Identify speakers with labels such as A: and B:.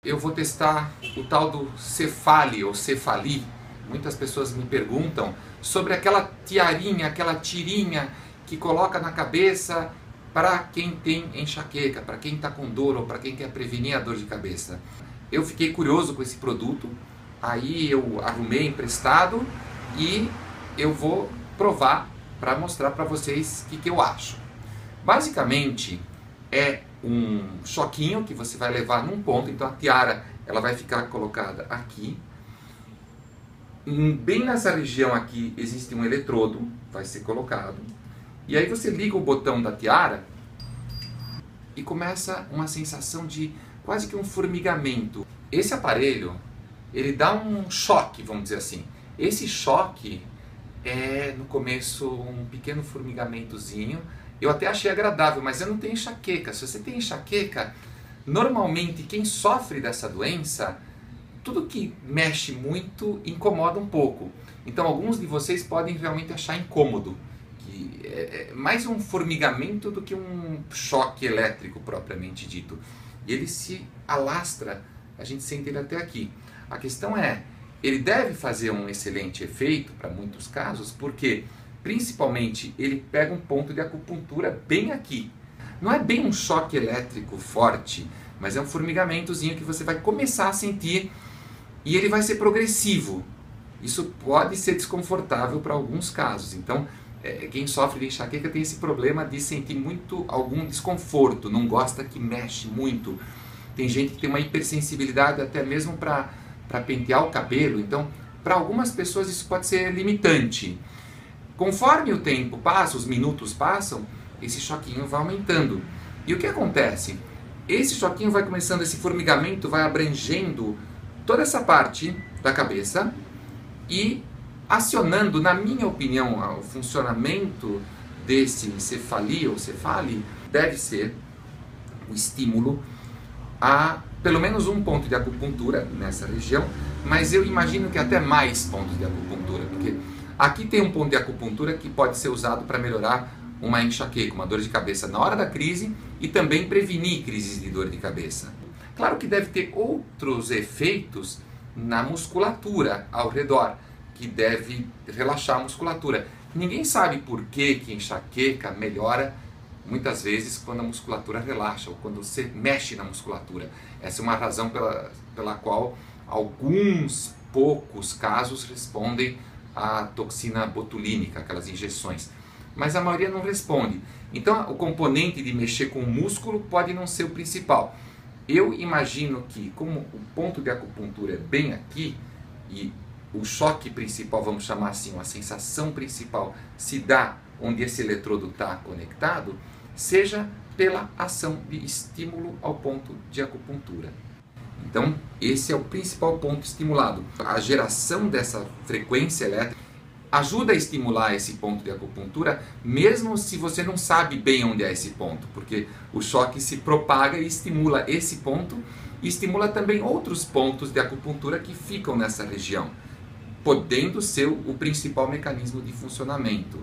A: Eu vou testar o tal do Cefali ou Cefali. Muitas pessoas me perguntam sobre aquela tiarinha, aquela tirinha que coloca na cabeça para quem tem enxaqueca, para quem está com dor ou para quem quer prevenir a dor de cabeça. Eu fiquei curioso com esse produto, aí eu arrumei emprestado e eu vou provar para mostrar para vocês o que eu acho. Basicamente é um choquinho que você vai levar num ponto, então a tiara ela vai ficar colocada aqui. Bem nessa região aqui existe um eletrodo, vai ser colocado. E aí você liga o botão da tiara e começa uma sensação de quase que um formigamento. Esse aparelho, ele dá um choque, vamos dizer assim. Esse choque é no começo um pequeno formigamentozinho. Eu até achei agradável, mas eu não tenho enxaqueca. Se você tem enxaqueca, normalmente quem sofre dessa doença, tudo que mexe muito incomoda um pouco. Então alguns de vocês podem realmente achar incômodo, que é mais um formigamento do que um choque elétrico propriamente dito. E ele se alastra, a gente sente ele até aqui. A questão é, ele deve fazer um excelente efeito para muitos casos, porque principalmente ele pega um ponto de acupuntura bem aqui. Não é bem um choque elétrico forte, mas é um formigamentozinho que você vai começar a sentir e ele vai ser progressivo. Isso pode ser desconfortável para alguns casos. Então, quem sofre de enxaqueca tem esse problema de sentir muito algum desconforto, não gosta que mexe muito. Tem gente que tem uma hipersensibilidade até mesmo para pentear o cabelo. Então, para algumas pessoas isso pode ser limitante. Conforme o tempo passa, os minutos passam, esse choquinho vai aumentando. E o que acontece? Esse choquinho vai começando, esse formigamento vai abrangendo toda essa parte da cabeça e acionando, na minha opinião, o funcionamento desse Cefali ou Cefali deve ser o estímulo a pelo menos um ponto de acupuntura nessa região, mas eu imagino que até mais pontos de acupuntura, porque aqui tem um ponto de acupuntura que pode ser usado para melhorar uma enxaqueca, uma dor de cabeça na hora da crise e também prevenir crises de dor de cabeça. Claro que deve ter outros efeitos na musculatura ao redor, que deve relaxar a musculatura. Ninguém sabe por que enxaqueca melhora muitas vezes quando a musculatura relaxa ou quando você mexe na musculatura. Essa é uma razão pela qual alguns poucos casos respondem à toxina botulínica, aquelas injeções. Mas a maioria não responde. Então o componente de mexer com o músculo pode não ser o principal. Eu imagino que, como o ponto de acupuntura é bem aqui, e o choque principal, vamos chamar assim, a sensação principal se dá onde esse eletrodo está conectado, seja pela ação de estímulo ao ponto de acupuntura. Então, esse é o principal ponto estimulado. A geração dessa frequência elétrica ajuda a estimular esse ponto de acupuntura, mesmo se você não sabe bem onde é esse ponto, porque o choque se propaga e estimula esse ponto e estimula também outros pontos de acupuntura que ficam nessa região, podendo ser o principal mecanismo de funcionamento.